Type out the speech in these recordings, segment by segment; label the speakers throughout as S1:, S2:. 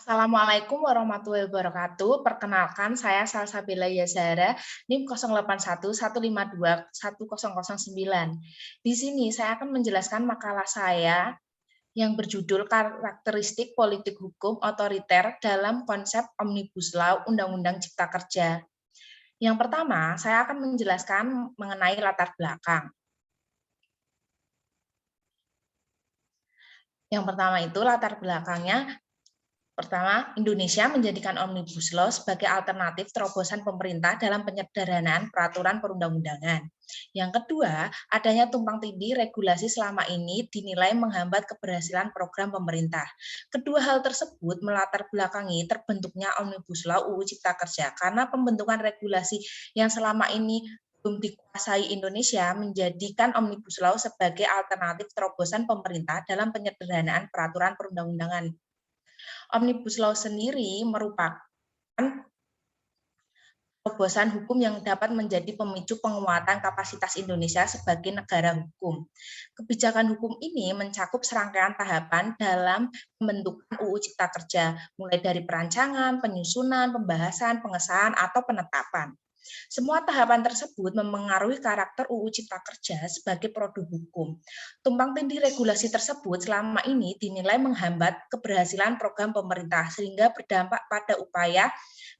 S1: Assalamualaikum warahmatullahi wabarakatuh. Perkenalkan, saya Salsabila Yazara, NIM 0811521009. Di sini saya akan menjelaskan makalah saya yang berjudul Karakteristik Politik Hukum Otoriter dalam Konsep Omnibus Law Undang-Undang Cipta Kerja. Yang pertama, saya akan menjelaskan mengenai latar belakang. Yang pertama itu latar belakangnya. Pertama, Indonesia menjadikan Omnibus Law sebagai alternatif terobosan pemerintah dalam penyederhanaan peraturan perundang-undangan. Yang kedua, adanya tumpang tindih regulasi selama ini dinilai menghambat keberhasilan program pemerintah. Kedua hal tersebut melatar belakangi terbentuknya Omnibus Law UU Cipta Kerja karena pembentukan regulasi yang selama ini belum dikuasai Indonesia menjadikan Omnibus Law sebagai alternatif terobosan pemerintah dalam penyederhanaan peraturan perundang-undangan. Omnibus Law sendiri merupakan terobosan hukum yang dapat menjadi pemicu penguatan kapasitas Indonesia sebagai negara hukum. Kebijakan hukum ini mencakup serangkaian tahapan dalam pembentukan UU Cipta Kerja, mulai dari perancangan, penyusunan, pembahasan, pengesahan, atau penetapan. Semua tahapan tersebut memengaruhi karakter UU Cipta Kerja sebagai produk hukum. Tumpang tindih regulasi tersebut selama ini dinilai menghambat keberhasilan program pemerintah sehingga berdampak pada upaya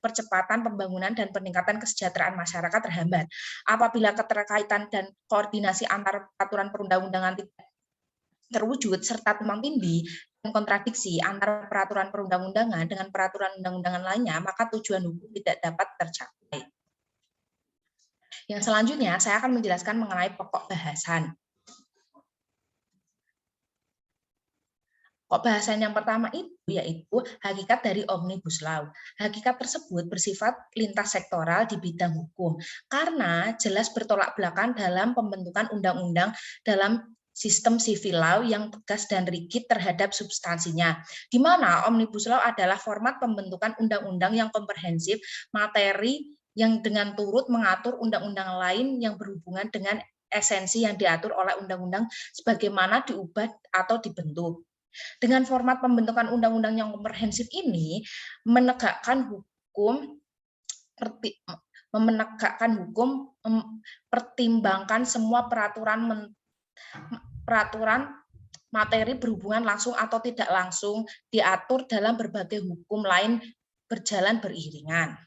S1: percepatan pembangunan dan peningkatan kesejahteraan masyarakat terhambat. Apabila keterkaitan dan koordinasi antar peraturan perundang-undangan tidak terwujud serta tumpang tindih dan kontradiksi antara peraturan perundang-undangan dengan peraturan undang-undangan lainnya, maka tujuan hukum tidak dapat tercapai. Yang selanjutnya, saya akan menjelaskan mengenai pokok bahasan. Pokok bahasan yang pertama itu yaitu hakikat dari Omnibus Law. Hakikat tersebut bersifat lintas sektoral di bidang hukum, karena jelas bertolak belakang dalam pembentukan undang-undang dalam sistem civil law yang tegas dan rigid terhadap substansinya, di mana Omnibus Law adalah format pembentukan undang-undang yang komprehensif, materi yang dengan turut mengatur undang-undang lain yang berhubungan dengan esensi yang diatur oleh undang-undang sebagaimana diubah atau dibentuk. Dengan format pembentukan undang-undang yang komprehensif ini, menegakkan hukum, pertimbangkan semua peraturan materi berhubungan langsung atau tidak langsung diatur dalam berbagai hukum lain berjalan beriringan.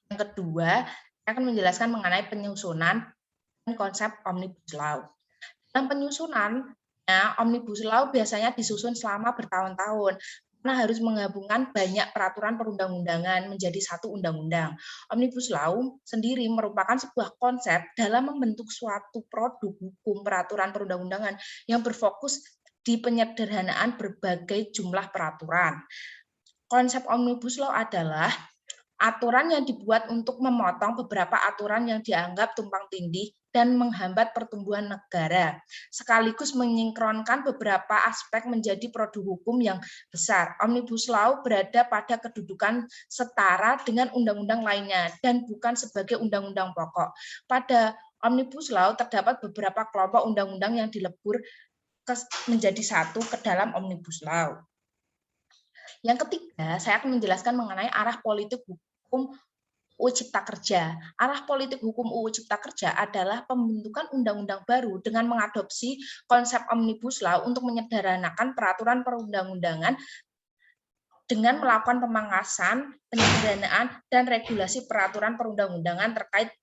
S1: Yang kedua, saya akan menjelaskan mengenai penyusunan konsep Omnibus Law. Dalam penyusunan, Omnibus Law biasanya disusun selama bertahun-tahun karena harus menggabungkan banyak peraturan perundang-undangan menjadi satu undang-undang. Omnibus Law sendiri merupakan sebuah konsep dalam membentuk suatu produk hukum peraturan perundang-undangan yang berfokus di penyederhanaan berbagai jumlah peraturan. Konsep Omnibus Law adalah aturan yang dibuat untuk memotong beberapa aturan yang dianggap tumpang tindih dan menghambat pertumbuhan negara, sekaligus menyinkronkan beberapa aspek menjadi produk hukum yang besar. Omnibus Law berada pada kedudukan setara dengan undang-undang lainnya dan bukan sebagai undang-undang pokok. Pada Omnibus Law terdapat beberapa kelompok undang-undang yang dilebur menjadi satu ke dalam Omnibus Law. Yang ketiga, saya akan menjelaskan mengenai arah politik hukum UU Cipta Kerja. Arah politik hukum UU Cipta Kerja adalah pembentukan undang-undang baru dengan mengadopsi konsep Omnibus Law untuk menyederhanakan peraturan perundang-undangan dengan melakukan pemangkasan, penyederhanaan, dan regulasi peraturan perundang-undangan terkait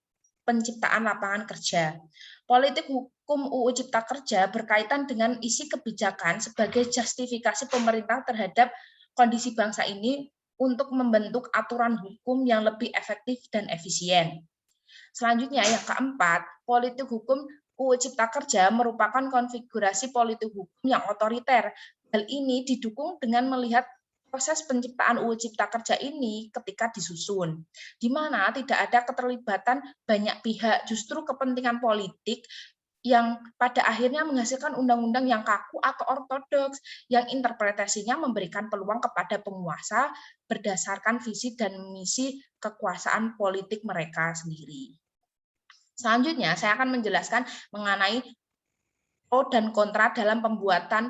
S1: penciptaan lapangan kerja. Politik hukum UU Cipta Kerja berkaitan dengan isi kebijakan sebagai justifikasi pemerintah terhadap kondisi bangsa ini untuk membentuk aturan hukum yang lebih efektif dan efisien. Selanjutnya, yang keempat, politik hukum UU Cipta Kerja merupakan konfigurasi politik hukum yang otoriter. Hal ini didukung dengan melihat proses penciptaan UU Cipta Kerja ini ketika disusun, di mana tidak ada keterlibatan banyak pihak, justru kepentingan politik yang pada akhirnya menghasilkan undang-undang yang kaku atau ortodoks, yang interpretasinya memberikan peluang kepada penguasa berdasarkan visi dan misi kekuasaan politik mereka sendiri. Selanjutnya, saya akan menjelaskan mengenai pro dan kontra dalam pembuatan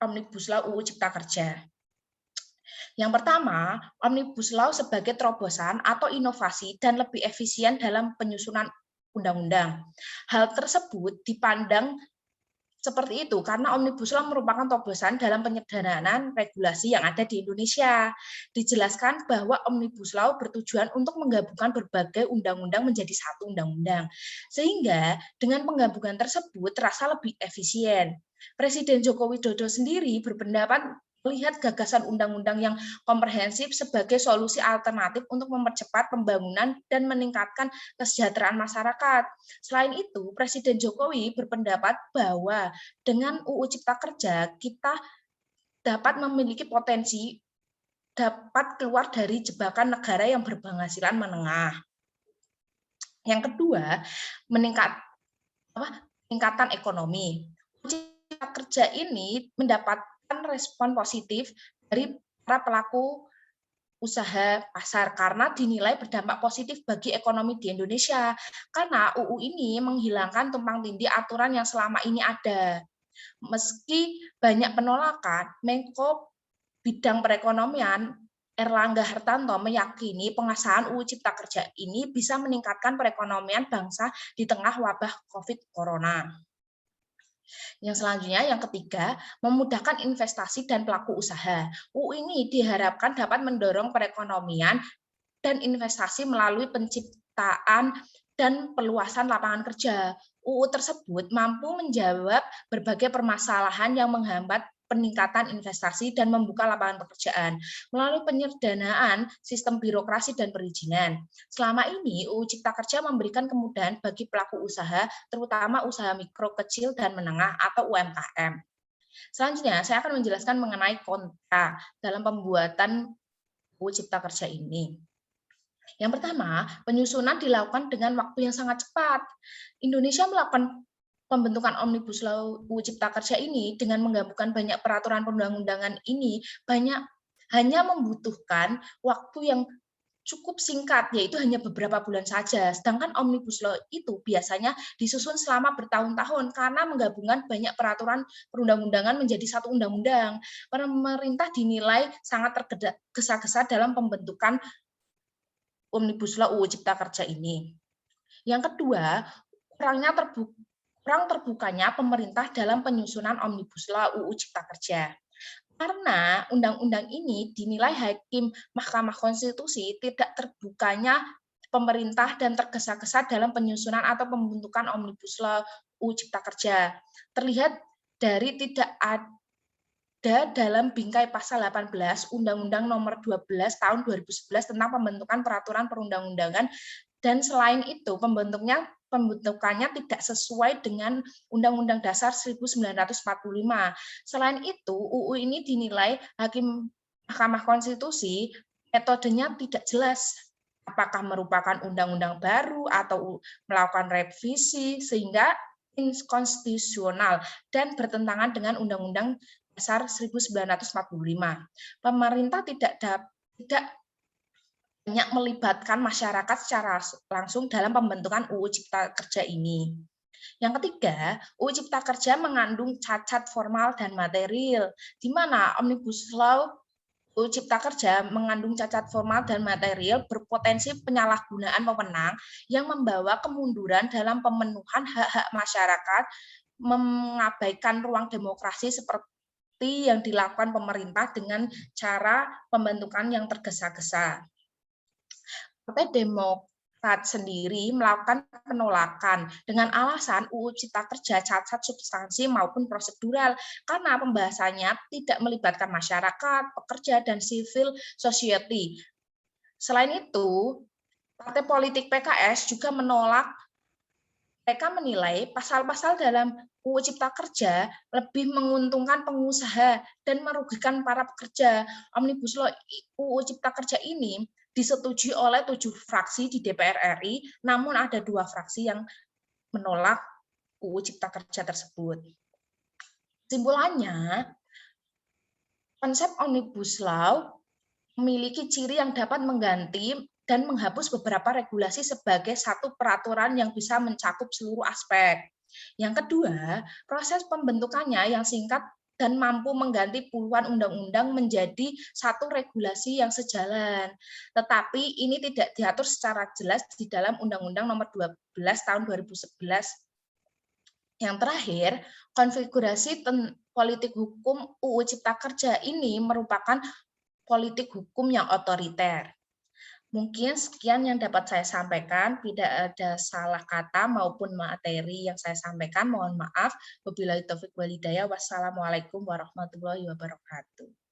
S1: Omnibus Law UU Cipta Kerja. Yang pertama, Omnibus Law sebagai terobosan atau inovasi dan lebih efisien dalam penyusunan undang-undang. Hal tersebut dipandang seperti itu karena Omnibus Law merupakan terobosan dalam penyederhanaan regulasi yang ada di Indonesia. Dijelaskan bahwa Omnibus Law bertujuan untuk menggabungkan berbagai undang-undang menjadi satu undang-undang. Sehingga dengan penggabungan tersebut terasa lebih efisien. Presiden Joko Widodo sendiri berpendapat melihat gagasan undang-undang yang komprehensif sebagai solusi alternatif untuk mempercepat pembangunan dan meningkatkan kesejahteraan masyarakat. Selain itu, Presiden Jokowi berpendapat bahwa dengan UU Cipta Kerja kita dapat memiliki potensi dapat keluar dari jebakan negara yang berpenghasilan menengah. Yang kedua, peningkatan ekonomi. UU Cipta Kerja ini mendapatkan respon positif dari para pelaku usaha pasar karena dinilai berdampak positif bagi ekonomi di Indonesia. Karena UU ini menghilangkan tumpang tindih aturan yang selama ini ada. Meski banyak penolakan, Menko Bidang Perekonomian Erlangga Hartarto meyakini pengesahan UU Cipta Kerja ini bisa meningkatkan perekonomian bangsa di tengah wabah COVID Corona. Yang selanjutnya, yang ketiga, memudahkan investasi dan pelaku usaha. UU ini diharapkan dapat mendorong perekonomian dan investasi melalui penciptaan dan perluasan lapangan kerja. UU tersebut mampu menjawab berbagai permasalahan yang menghambat peningkatan investasi dan membuka lapangan pekerjaan melalui penyederhanaan sistem birokrasi dan perizinan. Selama ini, UU Cipta Kerja memberikan kemudahan bagi pelaku usaha, terutama usaha mikro, kecil, dan menengah atau UMKM. Selanjutnya, saya akan menjelaskan mengenai kontra dalam pembuatan UU Cipta Kerja ini. Yang pertama, penyusunan dilakukan dengan waktu yang sangat cepat. Indonesia melakukan pembentukan Omnibus Law UU Cipta Kerja ini dengan menggabungkan banyak peraturan perundang-undangan ini hanya membutuhkan waktu yang cukup singkat, yaitu hanya beberapa bulan saja. Sedangkan Omnibus Law itu biasanya disusun selama bertahun-tahun karena menggabungkan banyak peraturan perundang-undangan menjadi satu undang-undang. Pemerintah dinilai sangat tergesa-gesa dalam pembentukan Omnibus Law UU Cipta Kerja ini. Yang kedua, kurang terbukanya pemerintah dalam penyusunan Omnibus Law UU Cipta Kerja. Karena undang-undang ini dinilai Hakim Mahkamah Konstitusi tidak terbukanya pemerintah dan tergesa-gesa dalam penyusunan atau pembentukan Omnibus Law UU Cipta Kerja. Terlihat dari tidak ada dalam bingkai pasal 18 Undang-Undang Nomor 12 Tahun 2011 tentang pembentukan peraturan perundang-undangan, dan selain itu pembentukannya tidak sesuai dengan Undang-Undang Dasar 1945. Selain itu, UU ini dinilai Hakim Mahkamah Konstitusi metodenya tidak jelas apakah merupakan undang-undang baru atau melakukan revisi sehingga inkonstitusional dan bertentangan dengan Undang-Undang Dasar 1945. Pemerintah tidak banyak melibatkan masyarakat secara langsung dalam pembentukan UU Cipta Kerja ini. Yang ketiga, UU Cipta Kerja mengandung cacat formal dan material, di mana Omnibus Law UU Cipta Kerja mengandung cacat formal dan material berpotensi penyalahgunaan wewenang yang membawa kemunduran dalam pemenuhan hak-hak masyarakat, mengabaikan ruang demokrasi seperti yang dilakukan pemerintah dengan cara pembentukan yang tergesa-gesa. Partai Demokrat sendiri melakukan penolakan dengan alasan UU Cipta Kerja cacat substansi maupun prosedural karena pembahasannya tidak melibatkan masyarakat, pekerja, dan civil society. Selain itu, partai politik PKS juga menolak. Mereka menilai pasal-pasal dalam UU Cipta Kerja lebih menguntungkan pengusaha dan merugikan para pekerja. Omnibus Law UU Cipta Kerja ini disetujui oleh 7 fraksi di DPR RI, namun ada 2 fraksi yang menolak UU Cipta Kerja tersebut. Kesimpulannya, konsep Omnibus Law memiliki ciri yang dapat mengganti dan menghapus beberapa regulasi sebagai satu peraturan yang bisa mencakup seluruh aspek. Yang kedua, proses pembentukannya yang singkat dan mampu mengganti puluhan undang-undang menjadi satu regulasi yang sejalan. Tetapi ini tidak diatur secara jelas di dalam Undang-Undang Nomor 12 Tahun 2011. Yang terakhir, konfigurasi politik hukum UU Cipta Kerja ini merupakan politik hukum yang otoriter. Mungkin sekian yang dapat saya sampaikan, tidak ada salah kata maupun materi yang saya sampaikan, mohon maaf. Wabillahi taufik wal hidayah. Wassalamualaikum warahmatullahi wabarakatuh.